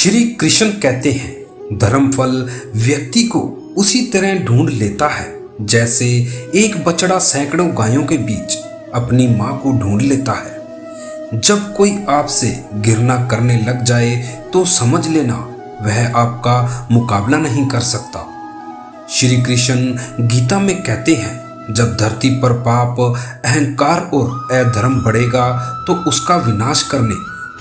श्री कृष्ण कहते हैं धर्म फल व्यक्ति को उसी तरह ढूंढ लेता है जैसे एक बछड़ा सैकड़ों गायों के बीच अपनी मां को ढूंढ लेता है। जब कोई आपसे घृणा करने लग जाए तो समझ लेना वह आपका मुकाबला नहीं कर सकता। श्री कृष्ण गीता में कहते हैं जब धरती पर पाप, अहंकार और अधर्म बढ़ेगा तो उसका विनाश करने,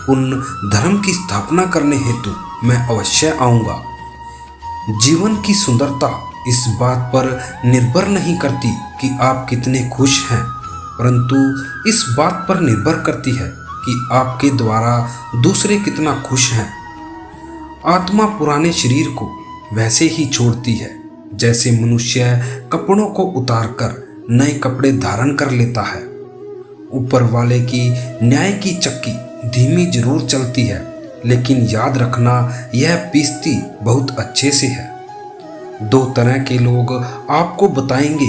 उन धर्म की स्थापना करने हेतु मैं अवश्य आऊंगा। जीवन की सुंदरता इस बात पर निर्भर नहीं करती कि आप कितने खुश हैं, परंतु इस बात पर निर्भर करती है कि आपके द्वारा दूसरे कितना खुश हैं। आत्मा पुराने शरीर को वैसे ही छोड़ती है जैसे मनुष्य कपड़ों को उतारकर नए कपड़े धारण कर लेता है। ऊपर वाले की न्याय की चक्की धीमी जरूर चलती है, लेकिन याद रखना यह पीसती बहुत अच्छे से है। दो तरह के लोग आपको बताएंगे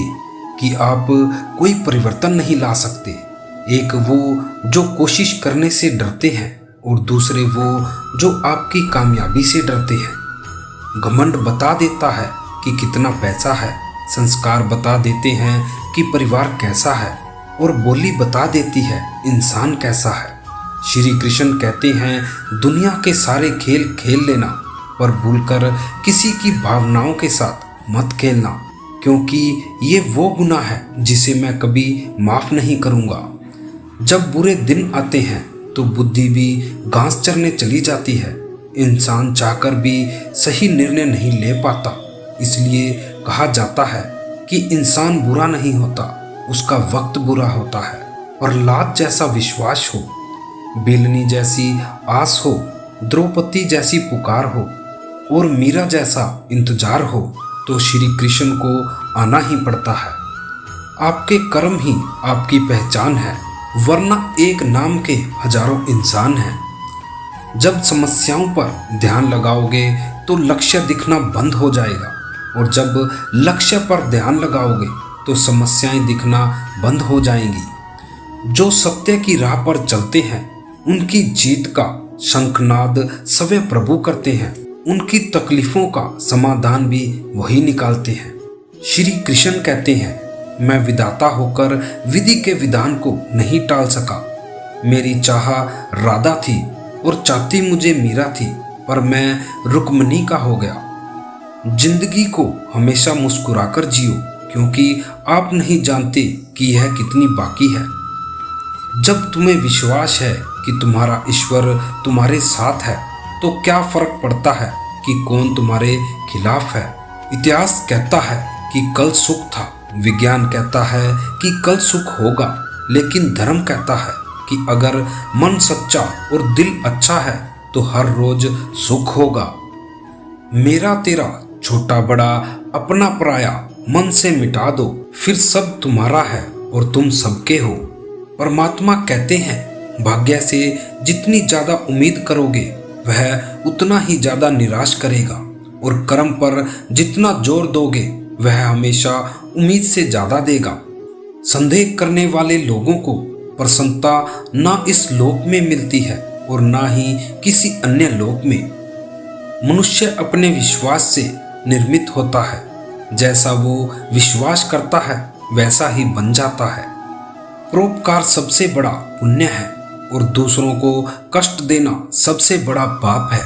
कि आप कोई परिवर्तन नहीं ला सकते। एक वो जो कोशिश करने से डरते हैं और दूसरे वो जो आपकी कामयाबी से डरते हैं। घमंड बता देता है कि कितना पैसा है, संस्कार बता देते हैं कि परिवार कैसा है, और बोली बता देती है इंसान कैसा है। श्री कृष्ण कहते हैं दुनिया के सारे खेल खेल लेना, पर भूलकर किसी की भावनाओं के साथ मत खेलना, क्योंकि ये वो गुनाह है जिसे मैं कभी माफ़ नहीं करूँगा। जब बुरे दिन आते हैं तो बुद्धि भी घास चरने चली जाती है। इंसान चाहकर भी सही निर्णय नहीं ले पाता। इसलिए कहा जाता है कि इंसान बुरा नहीं होता, उसका वक्त बुरा होता है। और लात जैसा विश्वास हो, बेलनी जैसी आस हो, द्रौपदी जैसी पुकार हो और मीरा जैसा इंतजार हो तो श्री कृष्ण को आना ही पड़ता है। आपके कर्म ही आपकी पहचान है, वरना एक नाम के हजारों इंसान हैं। जब समस्याओं पर ध्यान लगाओगे तो लक्ष्य दिखना बंद हो जाएगा, और जब लक्ष्य पर ध्यान लगाओगे तो समस्याएं दिखना बंद हो जाएंगी। जो सत्य की राह पर चलते हैं उनकी जीत का शंखनाद स्वयं प्रभु करते हैं। उनकी तकलीफों का समाधान भी वही निकालते हैं। श्री कृष्ण कहते हैं मैं विधाता होकर विधि के विधान को नहीं टाल सका। मेरी चाह राधा थी और चाहती मुझे मीरा थी, पर मैं रुक्मणी का हो गया। जिंदगी को हमेशा मुस्कुराकर जियो, क्योंकि आप नहीं जानते कि यह कितनी बाकी है। जब तुम्हें विश्वास है कि तुम्हारा ईश्वर तुम्हारे साथ है तो क्या फर्क पड़ता है कि कौन तुम्हारे खिलाफ है। इतिहास कहता है कि कल सुख था, विज्ञान कहता है कि कल सुख होगा, लेकिन धर्म कहता है कि अगर मन सच्चा और दिल अच्छा है तो हर रोज सुख होगा। मेरा तेरा छोटा बड़ा अपना पराया मन से मिटा दो, फिर सब तुम्हारा है और तुम सबके हो। परमात्मा कहते हैं भाग्य से जितनी ज्यादा उम्मीद करोगे वह उतना ही ज्यादा निराश करेगा, और कर्म पर जितना जोर दोगे वह हमेशा उम्मीद से ज्यादा देगा। संदेह करने वाले लोगों को प्रसन्नता ना इस लोक में मिलती है और ना ही किसी अन्य लोक में। मनुष्य अपने विश्वास से निर्मित होता है, जैसा वो विश्वास करता है वैसा ही बन जाता है। परोपकार सबसे बड़ा पुण्य है और दूसरों को कष्ट देना सबसे बड़ा पाप है।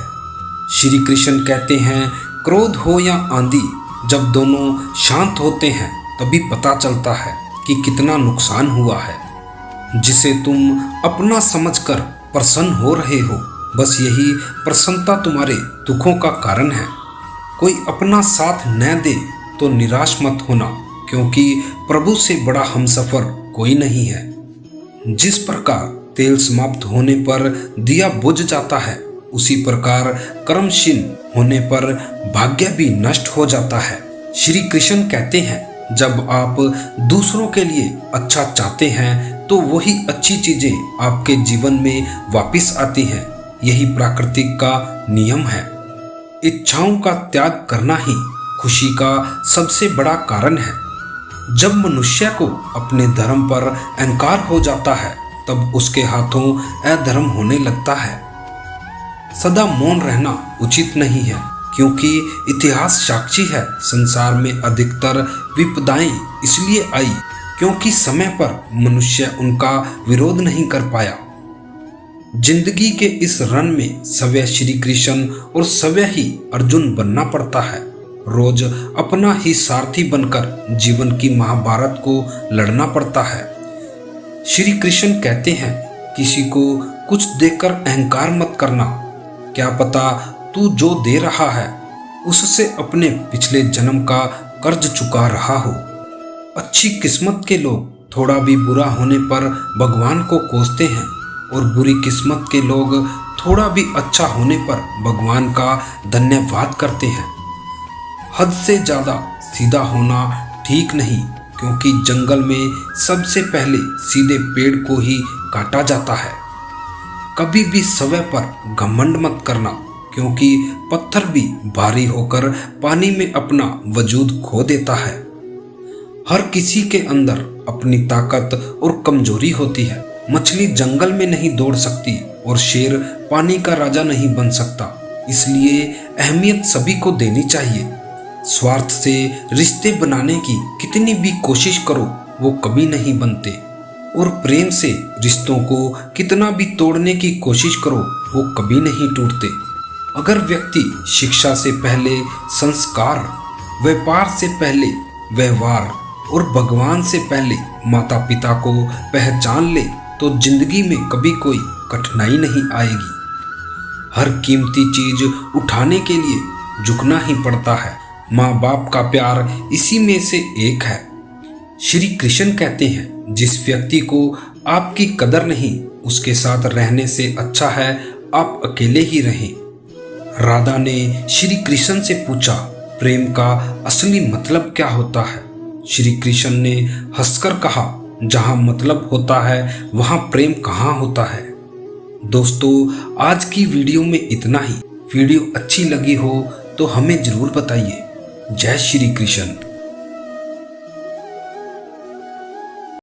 श्री कृष्ण कहते हैं क्रोध हो या आंधी, जब दोनों शांत होते हैं तभी पता चलता है कि कितना नुकसान हुआ है। जिसे तुम अपना समझकर प्रसन्न हो रहे हो, बस यही प्रसन्नता तुम्हारे दुखों का कारण है। कोई अपना साथ न दे तो निराश मत होना, क्योंकि प्रभु से बड़ा हमसफर कोई नहीं है। जिस प्रकार तेल समाप्त होने पर दिया बुझ जाता है, उसी प्रकार कर्मशील होने पर भाग्य भी नष्ट हो जाता है। श्री कृष्ण कहते हैं जब आप दूसरों के लिए अच्छा चाहते हैं तो वही अच्छी चीजें आपके जीवन में वापस आती हैं। यही प्राकृतिक का नियम है। इच्छाओं का त्याग करना ही खुशी का सबसे बड़ा कारण है। जब मनुष्य को अपने धर्म पर अहंकार हो जाता है तब उसके हाथों अधर्म होने लगता है। सदा मौन रहना उचित नहीं है, क्योंकि इतिहास साक्षी है संसार में अधिकतर विपदाएं इसलिए आई क्योंकि समय पर मनुष्य उनका विरोध नहीं कर पाया। जिंदगी के इस रन में स्वयं श्री कृष्ण और स्वयं ही अर्जुन बनना पड़ता है। रोज अपना ही सारथी बनकर जीवन की महाभारत को लड़ना पड़ता है। श्री कृष्ण कहते हैं, किसी को कुछ देकर अहंकार मत करना, क्या पता तू जो दे रहा है उससे अपने पिछले जन्म का कर्ज चुका रहा हो। अच्छी किस्मत के लोग थोड़ा भी बुरा होने पर भगवान को कोसते हैं और बुरी किस्मत के लोग थोड़ा भी अच्छा होने पर भगवान का धन्यवाद करते हैं। हद से ज़्यादा सीधा होना ठीक नहीं, क्योंकि जंगल में सबसे पहले सीधे पेड़ को ही काटा जाता है। कभी भी स्वयं पर घमंड मत करना, क्योंकि पत्थर भी भारी होकर पानी में अपना वजूद खो देता है। हर किसी के अंदर अपनी ताकत और कमजोरी होती है। मछली जंगल में नहीं दौड़ सकती और शेर पानी का राजा नहीं बन सकता, इसलिए अहमियत सभी को देनी चाहिए। स्वार्थ से रिश्ते बनाने की कितनी भी कोशिश करो वो कभी नहीं बनते, और प्रेम से रिश्तों को कितना भी तोड़ने की कोशिश करो वो कभी नहीं टूटते। अगर व्यक्ति शिक्षा से पहले संस्कार, व्यापार से पहले व्यवहार और भगवान से पहले माता पिता को पहचान ले तो जिंदगी में कभी कोई कठिनाई नहीं आएगी। हर कीमती चीज उठाने के लिए झुकना ही पड़ता है। माँ बाप का प्यार इसी में से एक है। श्री कृष्ण कहते हैं, जिस व्यक्ति को आपकी कदर नहीं उसके साथ रहने से अच्छा है आप अकेले ही रहें। राधा ने श्री कृष्ण से पूछा, प्रेम का असली मतलब क्या होता है? श्री कृष्ण ने हंसकर कहा, जहाँ मतलब होता है वहाँ प्रेम कहाँ होता है। दोस्तों, आज की वीडियो में इतना ही। वीडियो अच्छी लगी हो तो हमें जरूर बताइए। जय श्री कृष्ण।